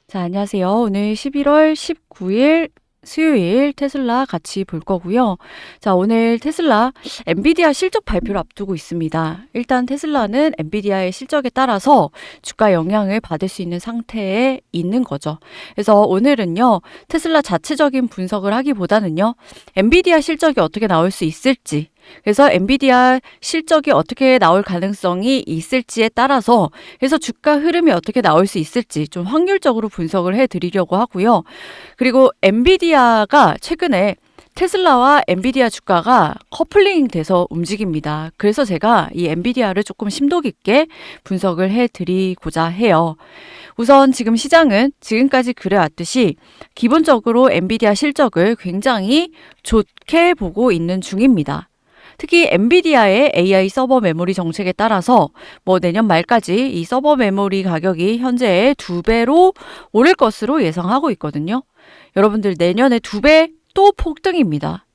자, 안녕하세요. 오늘 11월 19일 수요일 테슬라 같이 볼 거고요. 자, 오늘 테슬라 엔비디아 실적 발표를 앞두고 있습니다. 일단 테슬라는 엔비디아의 실적에 따라서 주가 영향을 받을 수 있는 상태에 있는 거죠. 그래서 오늘은요, 테슬라 자체적인 분석을 하기보다는요, 엔비디아 실적이 어떻게 나올 수 있을지, 그래서 엔비디아 실적이 어떻게 나올 가능성이 있을지에 따라서 그래서 주가 흐름이 어떻게 나올 수 있을지 좀 확률적으로 분석을 해드리려고 하고요. 그리고 엔비디아가 최근에 테슬라와 엔비디아 주가가 커플링 돼서 움직입니다. 그래서 제가 이 엔비디아를 조금 심도 깊게 분석을 해드리고자 해요. 우선 지금 시장은 지금까지 그래왔듯이 기본적으로 엔비디아 실적을 굉장히 좋게 보고 있는 중입니다. 특히 엔비디아의 AI 서버 메모리 정책에 따라서 뭐 내년 말까지 이 서버 메모리 가격이 현재의 2배로 오를 것으로 예상하고 있거든요. 여러분들 내년에 2배 또 폭등입니다.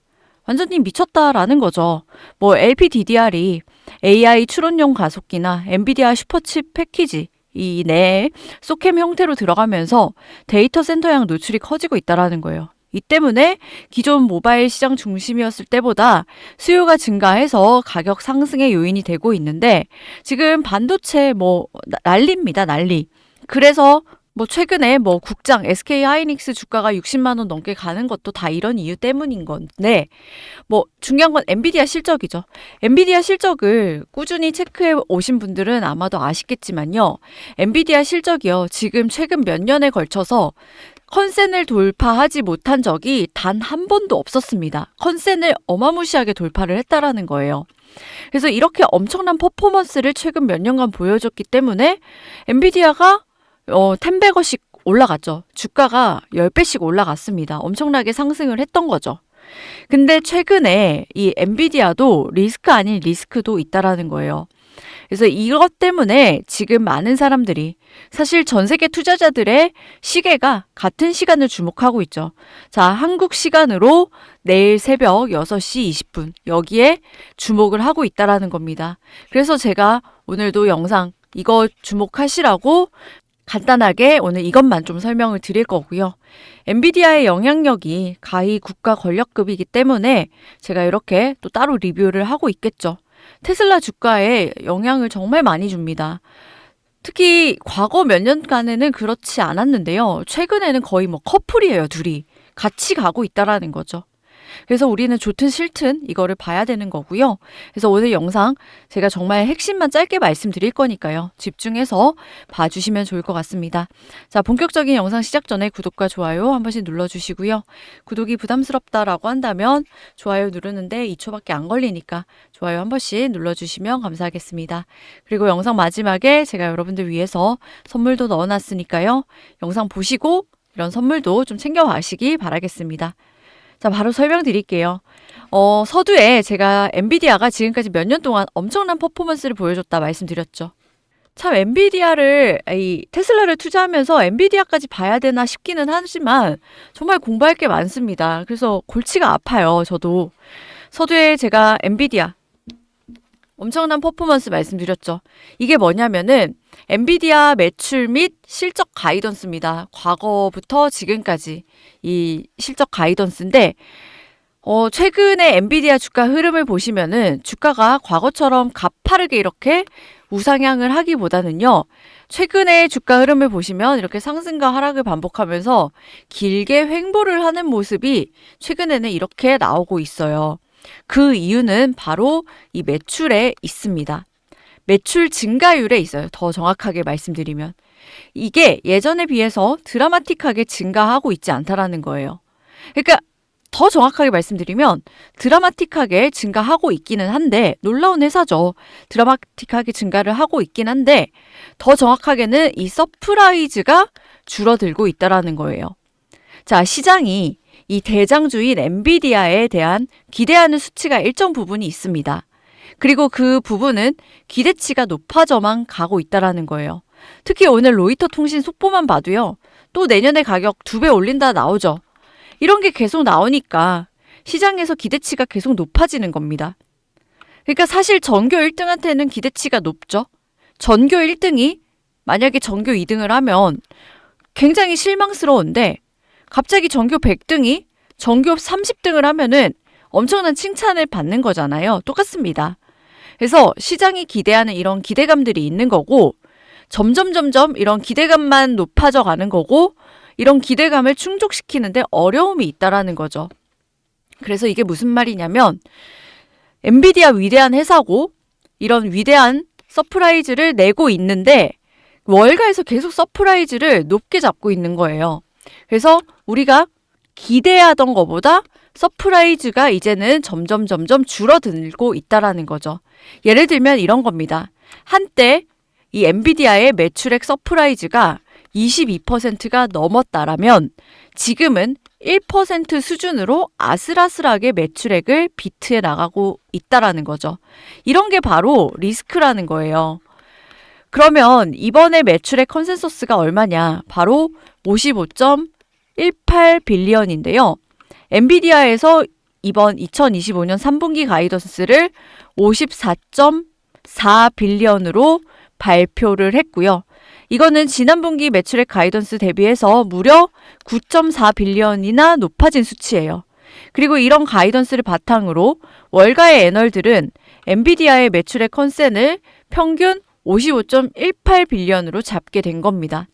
완전히 미쳤다라는 거죠. 뭐 LPDDR이 AI 추론용 가속기나 엔비디아 슈퍼칩 패키지 이 내에 소캠 형태로 들어가면서 데이터 센터양 노출이 커지고 있다라는 거예요. 이 때문에 기존 모바일 시장 중심이었을 때보다 수요가 증가해서 가격 상승의 요인이 되고 있는데 지금 반도체 뭐 난리입니다, 난리. 그래서 뭐 최근에 뭐 국장 SK 하이닉스 주가가 60만 원 넘게 가는 것도 다 이런 이유 때문인 건데 뭐 중요한 건 엔비디아 실적이죠. 엔비디아 실적을 꾸준히 체크해 오신 분들은 아마도 아시겠지만요. 엔비디아 실적이요. 지금 최근 몇 년에 걸쳐서 컨센을 돌파하지 못한 적이 단 한 번도 없었습니다. 컨센을 어마무시하게 돌파를 했다라는 거예요. 그래서 이렇게 엄청난 퍼포먼스를 최근 몇 년간 보여줬기 때문에 엔비디아가 10배씩 올라갔죠. 주가가 10배씩 올라갔습니다. 엄청나게 상승을 했던 거죠. 근데 최근에 이 엔비디아도 리스크 아닌 리스크도 있다라는 거예요. 그래서 이것 때문에 지금 많은 사람들이 사실 전 세계 투자자들의 시계가 같은 시간을 주목하고 있죠. 자, 한국 시간으로 내일 새벽 6시 20분 여기에 주목을 하고 있다라는 겁니다. 그래서 제가 오늘도 영상 이거 주목하시라고 간단하게 오늘 이것만 좀 설명을 드릴 거고요. 엔비디아의 영향력이 가히 국가 권력급이기 때문에 제가 이렇게 또 따로 리뷰를 하고 있겠죠. 테슬라 주가에 영향을 정말 많이 줍니다. 특히 과거 몇 년간에는 그렇지 않았는데요. 최근에는 거의 뭐 커플이에요, 둘이. 같이 가고 있다라는 거죠. 그래서 우리는 좋든 싫든 이거를 봐야 되는 거고요. 그래서 오늘 영상 제가 정말 핵심만 짧게 말씀드릴 거니까요. 집중해서 봐주시면 좋을 것 같습니다. 자, 본격적인 영상 시작 전에 구독과 좋아요 한 번씩 눌러주시고요. 구독이 부담스럽다라고 한다면 좋아요 누르는데 2초밖에 안 걸리니까 좋아요 한 번씩 눌러주시면 감사하겠습니다. 그리고 영상 마지막에 제가 여러분들 위해서 선물도 넣어놨으니까요. 영상 보시고 이런 선물도 좀 챙겨가시기 바라겠습니다. 자, 바로 설명드릴게요. 서두에 제가 엔비디아가 지금까지 몇 년 동안 엄청난 퍼포먼스를 보여줬다 말씀드렸죠. 참 엔비디아를 이 테슬라를 투자하면서 엔비디아까지 봐야 되나 싶기는 하지만 정말 공부할 게 많습니다. 그래서 골치가 아파요, 저도. 서두에 제가 엔비디아 엄청난 퍼포먼스 말씀드렸죠. 이게 뭐냐면은 엔비디아 매출 및 실적 가이던스입니다. 과거부터 지금까지 이 실적 가이던스인데 최근에 엔비디아 주가 흐름을 보시면은 주가가 과거처럼 가파르게 이렇게 우상향을 하기보다는요. 최근에 주가 흐름을 보시면 이렇게 상승과 하락을 반복하면서 길게 횡보를 하는 모습이 최근에는 이렇게 나오고 있어요. 그 이유는 바로 이 매출에 있습니다. 매출 증가율에 있어요. 더 정확하게 말씀드리면. 이게 예전에 비해서 드라마틱하게 증가하고 있지 않다라는 거예요. 그러니까 더 정확하게 말씀드리면 드라마틱하게 증가하고 있기는 한데 놀라운 회사죠. 드라마틱하게 증가를 하고 있긴 한데 더 정확하게는 이 서프라이즈가 줄어들고 있다라는 거예요. 자, 시장이 이 대장주인 엔비디아에 대한 기대하는 수치가 일정 부분이 있습니다. 그리고 그 부분은 기대치가 높아져만 가고 있다라는 거예요. 특히 오늘 로이터 통신 속보만 봐도요. 또 내년에 가격 2배 올린다 나오죠. 이런 게 계속 나오니까 시장에서 기대치가 계속 높아지는 겁니다. 그러니까 사실 전교 1등한테는 기대치가 높죠. 전교 1등이 만약에 전교 2등을 하면 굉장히 실망스러운데 갑자기 전교 100등이 전교 30등을 하면은 엄청난 칭찬을 받는 거잖아요. 똑같습니다. 그래서 시장이 기대하는 이런 기대감들이 있는 거고 점점 이런 기대감만 높아져 가는 거고 이런 기대감을 충족시키는데 어려움이 있다라는 거죠. 그래서 이게 무슨 말이냐면 엔비디아 위대한 회사고 이런 위대한 서프라이즈를 내고 있는데 월가에서 계속 서프라이즈를 높게 잡고 있는 거예요. 그래서 우리가 기대하던 것보다 서프라이즈가 이제는 점점 줄어들고 있다라는 거죠. 예를 들면 이런 겁니다. 한때 이 엔비디아의 매출액 서프라이즈가 22%가 넘었다라면 지금은 1% 수준으로 아슬아슬하게 매출액을 비트해 나가고 있다라는 거죠. 이런 게 바로 리스크라는 거예요. 그러면 이번에 매출액 컨센서스가 얼마냐? 바로 55.18 빌리언인데요. 엔비디아에서 이번 2025년 3분기 가이던스를 54.4 빌리언으로 발표를 했고요. 이거는 지난 분기 매출액 가이던스 대비해서 무려 9.4 빌리언이나 높아진 수치예요. 그리고 이런 가이던스를 바탕으로 월가의 애널들은 엔비디아의 매출액 컨센을 평균 55.18 빌리언으로 잡게 된 겁니다.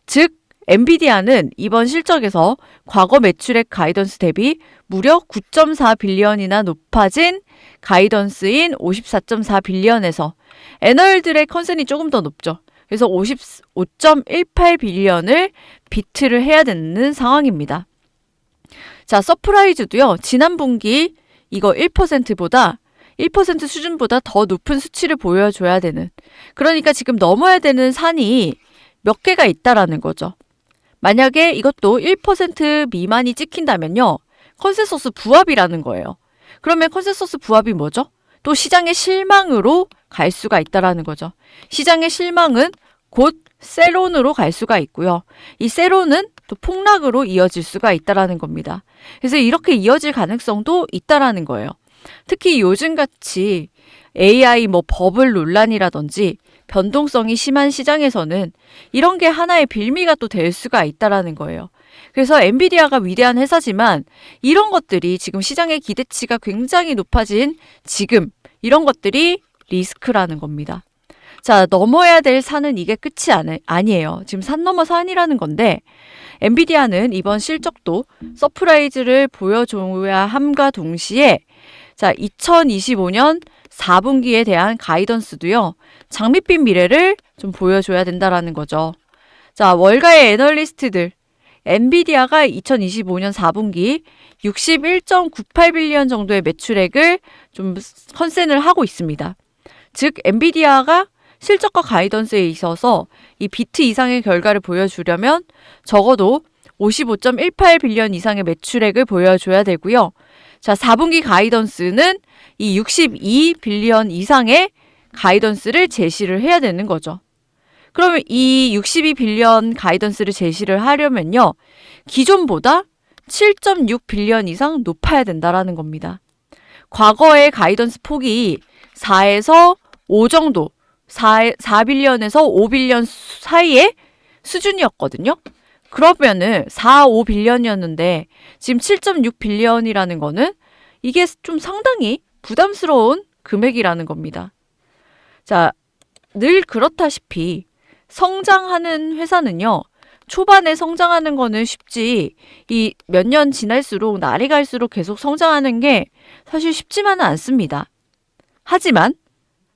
즉 엔비디아는 이번 실적에서 과거 매출액 가이던스 대비 무려 9.4 빌리언이나 높아진 가이던스인 54.4 빌리언에서 애널들의 컨센이 조금 더 높죠. 그래서 55.18 빌리언을 비트를 해야 되는 상황입니다. 자, 서프라이즈도요. 지난 분기 이거 1%보다 1% 수준보다 더 높은 수치를 보여줘야 되는, 그러니까 지금 넘어야 되는 산이 몇 개가 있다라는 거죠. 만약에 이것도 1% 미만이 찍힌다면요. 컨센서스 부합이라는 거예요. 그러면 컨센서스 부합이 뭐죠? 또 시장의 실망으로 갈 수가 있다라는 거죠. 시장의 실망은 곧 세론으로 갈 수가 있고요. 이 세론은 또 폭락으로 이어질 수가 있다라는 겁니다. 그래서 이렇게 이어질 가능성도 있다라는 거예요. 특히 요즘같이 AI 버블 논란이라든지 변동성이 심한 시장에서는 이런 게 하나의 빌미가 또 될 수가 있다라는 거예요. 그래서 엔비디아가 위대한 회사지만 이런 것들이 지금 시장의 기대치가 굉장히 높아진 지금 이런 것들이 리스크라는 겁니다. 자, 넘어야 될 산은 이게 끝이 아니에요. 지금 산 넘어 산이라는 건데 엔비디아는 이번 실적도 서프라이즈를 보여줘야 함과 동시에 자, 2025년 4분기에 대한 가이던스도요. 장밋빛 미래를 좀 보여줘야 된다라는 거죠. 자, 월가의 애널리스트들 엔비디아가 2025년 4분기 61.98 빌리언 정도의 매출액을 좀 컨센을 하고 있습니다. 즉 엔비디아가 실적과 가이던스에 있어서 이 비트 이상의 결과를 보여주려면 적어도 55.18 빌리언 이상의 매출액을 보여줘야 되고요. 자, 4분기 가이던스는 이 62 빌리언 이상의 가이던스를 제시를 해야 되는 거죠. 그러면 이 62 빌리언 가이던스를 제시를 하려면요. 기존보다 7.6 빌리언 이상 높아야 된다라는 겁니다. 과거의 가이던스 폭이 4에서 5 정도, 4 빌리언에서 5 빌리언 사이의 수준이었거든요. 그러면은 4, 5 빌리언이었는데 지금 7.6 빌리언이라는 거는 이게 좀 상당히 부담스러운 금액이라는 겁니다. 자, 늘 그렇다시피 성장하는 회사는요. 초반에 성장하는 거는 쉽지 이 몇 년 지날수록 날이 갈수록 계속 성장하는 게 사실 쉽지만은 않습니다. 하지만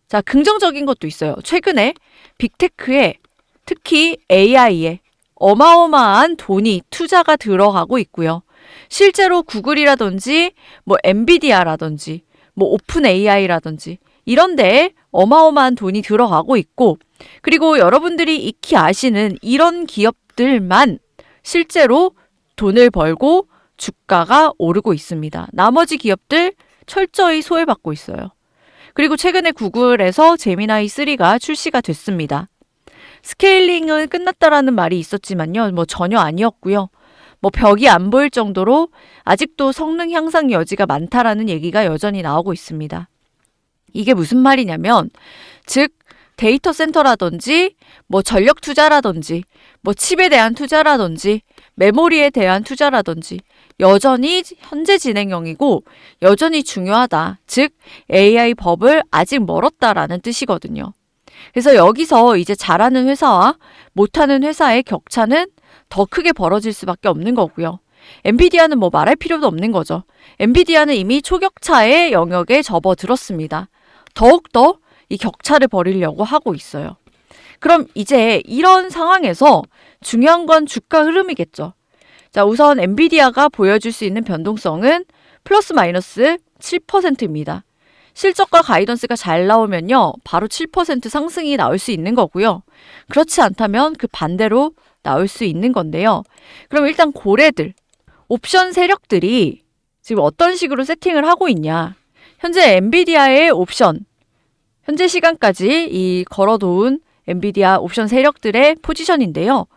자, 긍정적인 것도 있어요. 최근에 빅테크에 특히 AI에 어마어마한 돈이 투자가 들어가고 있고요. 실제로 구글이라든지 엔비디아라든지 오픈 AI라든지 이런 데에 어마어마한 돈이 들어가고 있고, 그리고 여러분들이 익히 아시는 이런 기업들만 실제로 돈을 벌고 주가가 오르고 있습니다. 나머지 기업들 철저히 소외받고 있어요. 그리고 최근에 구글에서 제미나이 3가 출시가 됐습니다. 스케일링은 끝났다라는 말이 있었지만요. 전혀 아니었고요. 벽이 안 보일 정도로 아직도 성능 향상 여지가 많다라는 얘기가 여전히 나오고 있습니다. 이게 무슨 말이냐면, 즉 데이터 센터라든지 뭐 전력 투자라든지 뭐 칩에 대한 투자라든지 메모리에 대한 투자라든지 여전히 현재 진행형이고 여전히 중요하다. 즉 AI 버블 아직 멀었다라는 뜻이거든요. 그래서 여기서 이제 잘하는 회사와 못하는 회사의 격차는 더 크게 벌어질 수밖에 없는 거고요. 엔비디아는 뭐 말할 필요도 없는 거죠. 엔비디아는 이미 초격차의 영역에 접어들었습니다. 더욱더 이 격차를 벌이려고 하고 있어요. 그럼 이제 이런 상황에서 중요한 건 주가 흐름이겠죠. 자, 우선 엔비디아가 보여줄 수 있는 변동성은 플러스 마이너스 7%입니다. 실적과 가이던스가 잘 나오면요, 바로 7% 상승이 나올 수 있는 거고요. 그렇지 않다면 그 반대로 나올 수 있는 건데요. 그럼 일단 고래들, 옵션 세력들이 지금 어떤 식으로 세팅을 하고 있냐. 현재 엔비디아의 옵션, 현재 시간까지 이 걸어놓은 엔비디아 옵션 세력들의 포지션인데요.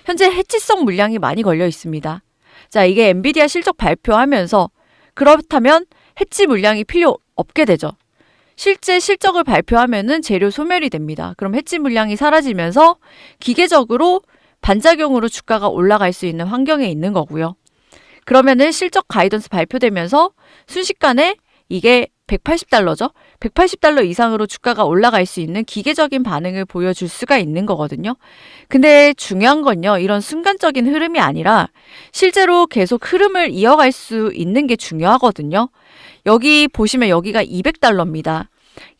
현재 해치성 물량이 많이 걸려 있습니다. 자, 이게 엔비디아 실적 발표하면서 그렇다면 해치 물량이 필요 없게 되죠. 실제 실적을 발표하면은 재료 소멸이 됩니다. 그럼 해치 물량이 사라지면서 기계적으로 반작용으로 주가가 올라갈 수 있는 환경에 있는 거고요. 그러면은 실적 가이던스 발표되면서 순식간에 이게 180달러죠. 180달러 이상으로 주가가 올라갈 수 있는 기계적인 반응을 보여줄 수가 있는 거거든요. 근데 중요한 건요, 이런 순간적인 흐름이 아니라 실제로 계속 흐름을 이어갈 수 있는 게 중요하거든요. 여기 보시면 여기가 200달러입니다.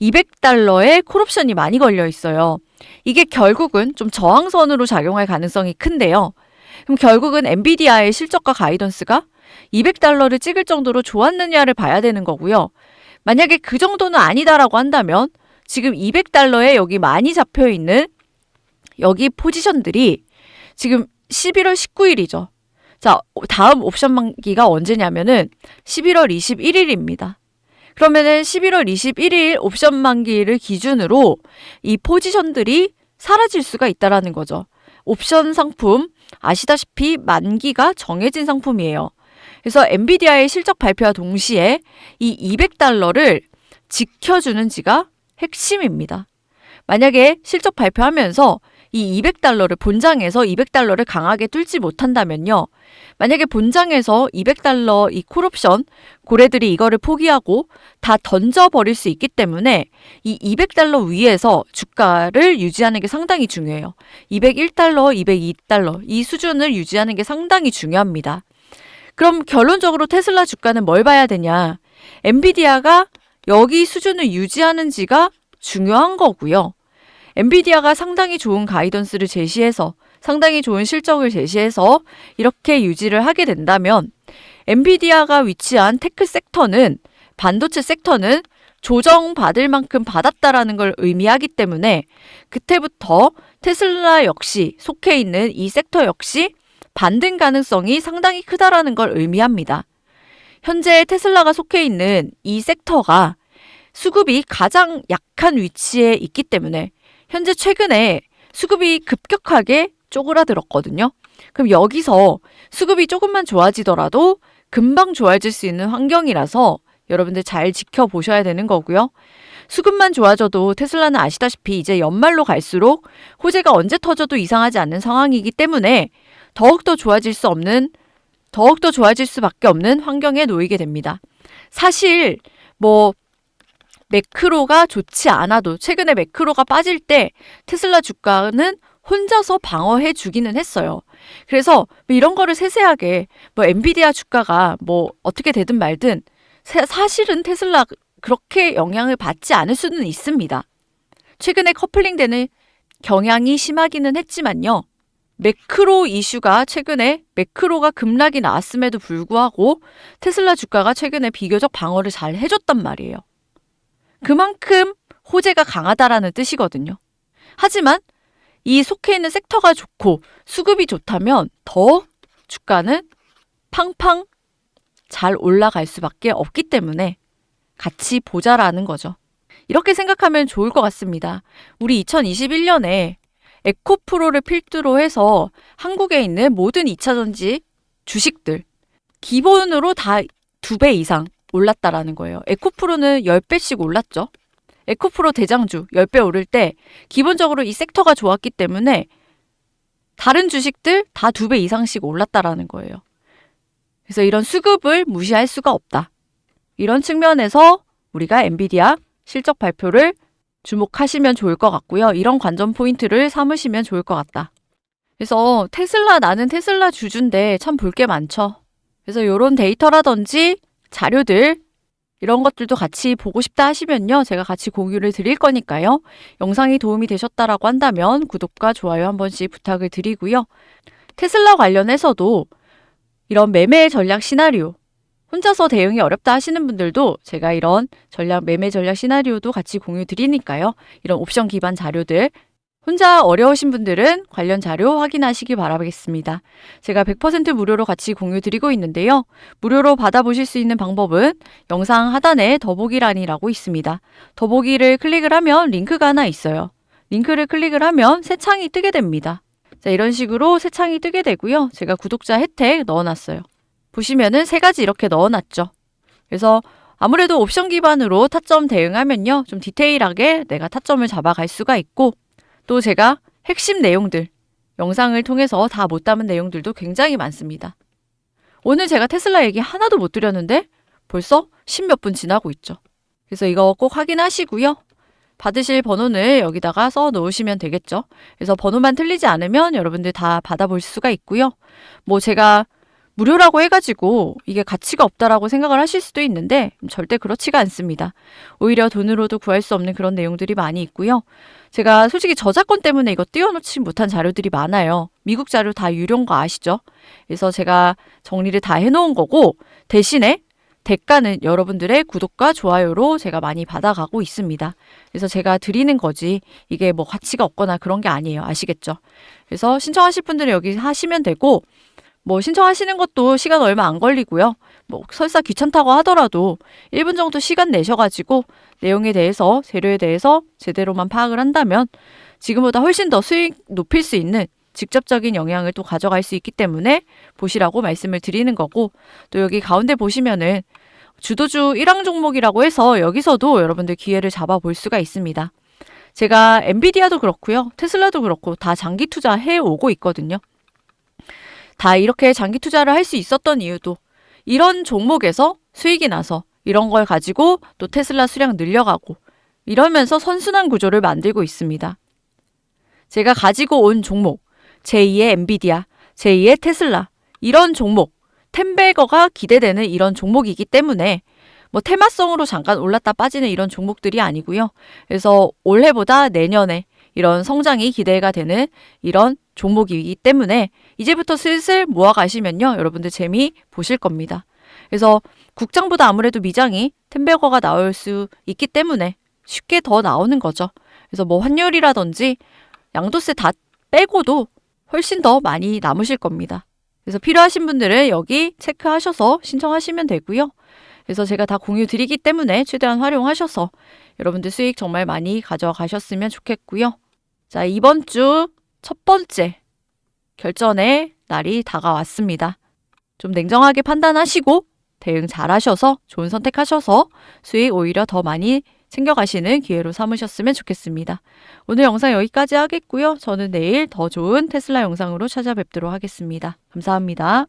200달러에 콜옵션이 많이 걸려 있어요. 이게 결국은 좀 저항선으로 작용할 가능성이 큰데요. 그럼 결국은 엔비디아의 실적과 가이던스가 200달러를 찍을 정도로 좋았느냐를 봐야 되는 거고요. 만약에 그 정도는 아니다라고 한다면 지금 200달러에 여기 많이 잡혀있는 여기 포지션들이 지금 11월 19일이죠. 자, 다음 옵션 만기가 언제냐면은 11월 21일입니다. 그러면은 11월 21일 옵션 만기를 기준으로 이 포지션들이 사라질 수가 있다라는 거죠. 옵션 상품 아시다시피 만기가 정해진 상품이에요. 그래서 엔비디아의 실적 발표와 동시에 이 200달러를 지켜주는지가 핵심입니다. 만약에 실적 발표하면서 이 200달러를 본장에서 200달러를 강하게 뚫지 못한다면요. 만약에 본장에서 200달러 이 콜옵션 고래들이 이거를 포기하고 다 던져버릴 수 있기 때문에 이 200달러 위에서 주가를 유지하는 게 상당히 중요해요. 201달러, 202달러 이 수준을 유지하는 게 상당히 중요합니다. 그럼 결론적으로 테슬라 주가는 뭘 봐야 되냐? 엔비디아가 여기 수준을 유지하는지가 중요한 거고요. 엔비디아가 상당히 좋은 가이던스를 제시해서 상당히 좋은 실적을 제시해서 이렇게 유지를 하게 된다면 엔비디아가 위치한 테크 섹터는 반도체 섹터는 조정받을 만큼 받았다라는 걸 의미하기 때문에 그때부터 테슬라 역시 속해 있는 이 섹터 역시 반등 가능성이 상당히 크다라는 걸 의미합니다. 현재 테슬라가 속해 있는 이 섹터가 수급이 가장 약한 위치에 있기 때문에 현재 최근에 수급이 급격하게 쪼그라들었거든요. 그럼 여기서 수급이 조금만 좋아지더라도 금방 좋아질 수 있는 환경이라서 여러분들 잘 지켜보셔야 되는 거고요. 수급만 좋아져도 테슬라는 아시다시피 이제 연말로 갈수록 호재가 언제 터져도 이상하지 않는 상황이기 때문에 더욱더 좋아질 수밖에 없는 환경에 놓이게 됩니다. 사실 매크로가 좋지 않아도 최근에 매크로가 빠질 때 테슬라 주가는 혼자서 방어해 주기는 했어요. 그래서 이런 거를 세세하게 엔비디아 주가가 어떻게 되든 말든 사실은 테슬라 그렇게 영향을 받지 않을 수는 있습니다. 최근에 커플링되는 경향이 심하기는 했지만요. 매크로 이슈가 최근에 매크로가 급락이 나왔음에도 불구하고 테슬라 주가가 최근에 비교적 방어를 잘 해줬단 말이에요. 그만큼 호재가 강하다라는 뜻이거든요. 하지만 이 속해 있는 섹터가 좋고 수급이 좋다면 더 주가는 팡팡 잘 올라갈 수밖에 없기 때문에 같이 보자라는 거죠. 이렇게 생각하면 좋을 것 같습니다. 우리 2021년에 에코프로를 필두로 해서 한국에 있는 모든 2차전지 주식들 기본으로 다 2배 이상 올랐다라는 거예요. 에코프로는 10배씩 올랐죠. 에코프로 대장주 10배 오를 때 기본적으로 이 섹터가 좋았기 때문에 다른 주식들 다 2배 이상씩 올랐다라는 거예요. 그래서 이런 수급을 무시할 수가 없다. 이런 측면에서 우리가 엔비디아 실적 발표를 주목하시면 좋을 것 같고요. 이런 관전 포인트를 삼으시면 좋을 것 같다. 그래서 나는 테슬라 주주인데 참 볼 게 많죠. 그래서 이런 데이터라든지 자료들 이런 것들도 같이 보고 싶다 하시면요. 제가 같이 공유를 드릴 거니까요. 영상이 도움이 되셨다라고 한다면 구독과 좋아요 한 번씩 부탁을 드리고요. 테슬라 관련해서도 이런 매매 전략 시나리오 혼자서 대응이 어렵다 하시는 분들도 제가 이런 매매 전략 시나리오도 같이 공유 드리니까요. 이런 옵션 기반 자료들 혼자 어려우신 분들은 관련 자료 확인하시기 바라겠습니다. 제가 100% 무료로 같이 공유 드리고 있는데요. 무료로 받아보실 수 있는 방법은 영상 하단에 더보기란이라고 있습니다. 더보기를 클릭을 하면 링크가 하나 있어요. 링크를 클릭을 하면 새 창이 뜨게 됩니다. 자, 이런 식으로 새 창이 뜨게 되고요. 제가 구독자 혜택 넣어놨어요. 보시면은 3가지 이렇게 넣어놨죠. 그래서 아무래도 옵션 기반으로 타점 대응하면요. 좀 디테일하게 내가 타점을 잡아갈 수가 있고 또 제가 핵심 내용들, 영상을 통해서 다 못 담은 내용들도 굉장히 많습니다. 오늘 제가 테슬라 얘기 하나도 못 드렸는데 벌써 10몇 분 지나고 있죠. 그래서 이거 꼭 확인하시고요. 받으실 번호를 여기다가 써 놓으시면 되겠죠. 그래서 번호만 틀리지 않으면 여러분들 다 받아볼 수가 있고요. 뭐 제가 무료라고 해가지고 이게 가치가 없다라고 생각을 하실 수도 있는데 절대 그렇지가 않습니다. 오히려 돈으로도 구할 수 없는 그런 내용들이 많이 있고요. 제가 솔직히 저작권 때문에 이거 띄워놓지 못한 자료들이 많아요. 미국 자료 다 유료인 거 아시죠? 그래서 제가 정리를 다 해놓은 거고 대신에 대가는 여러분들의 구독과 좋아요로 제가 많이 받아가고 있습니다. 그래서 제가 드리는 거지 이게 뭐 가치가 없거나 그런 게 아니에요. 아시겠죠? 그래서 신청하실 분들은 여기 하시면 되고 뭐 신청하시는 것도 시간 얼마 안 걸리고요. 뭐 설사 귀찮다고 하더라도 1분 정도 시간 내셔가지고 내용에 대해서 재료에 대해서 제대로만 파악을 한다면 지금보다 훨씬 더 수익 높일 수 있는 직접적인 영향을 또 가져갈 수 있기 때문에 보시라고 말씀을 드리는 거고 또 여기 가운데 보시면은 주도주 1항 종목이라고 해서 여기서도 여러분들 기회를 잡아볼 수가 있습니다. 제가 엔비디아도 그렇고요. 테슬라도 그렇고 다 장기 투자해 오고 있거든요. 다 이렇게 장기 투자를 할 수 있었던 이유도 이런 종목에서 수익이 나서 이런 걸 가지고 또 테슬라 수량 늘려가고 이러면서 선순환 구조를 만들고 있습니다. 제가 가지고 온 종목, 제2의 엔비디아, 제2의 테슬라 이런 종목, 텐베거가 기대되는 이런 종목이기 때문에 뭐 테마성으로 잠깐 올랐다 빠지는 이런 종목들이 아니고요. 그래서 올해보다 내년에 이런 성장이 기대가 되는 이런 종목이기 때문에 이제부터 슬슬 모아가시면요. 여러분들 재미 보실 겁니다. 그래서 국장보다 아무래도 미장이 텐베거가 나올 수 있기 때문에 쉽게 더 나오는 거죠. 그래서 뭐 환율이라든지 양도세 다 빼고도 훨씬 더 많이 남으실 겁니다. 그래서 필요하신 분들은 여기 체크하셔서 신청하시면 되고요. 그래서 제가 다 공유 드리기 때문에 최대한 활용하셔서 여러분들 수익 정말 많이 가져가셨으면 좋겠고요. 자, 이번 주 첫 번째 결전의 날이 다가왔습니다. 좀 냉정하게 판단하시고 대응 잘 하셔서 좋은 선택하셔서 수익 오히려 더 많이 챙겨가시는 기회로 삼으셨으면 좋겠습니다. 오늘 영상 여기까지 하겠고요. 저는 내일 더 좋은 테슬라 영상으로 찾아뵙도록 하겠습니다. 감사합니다.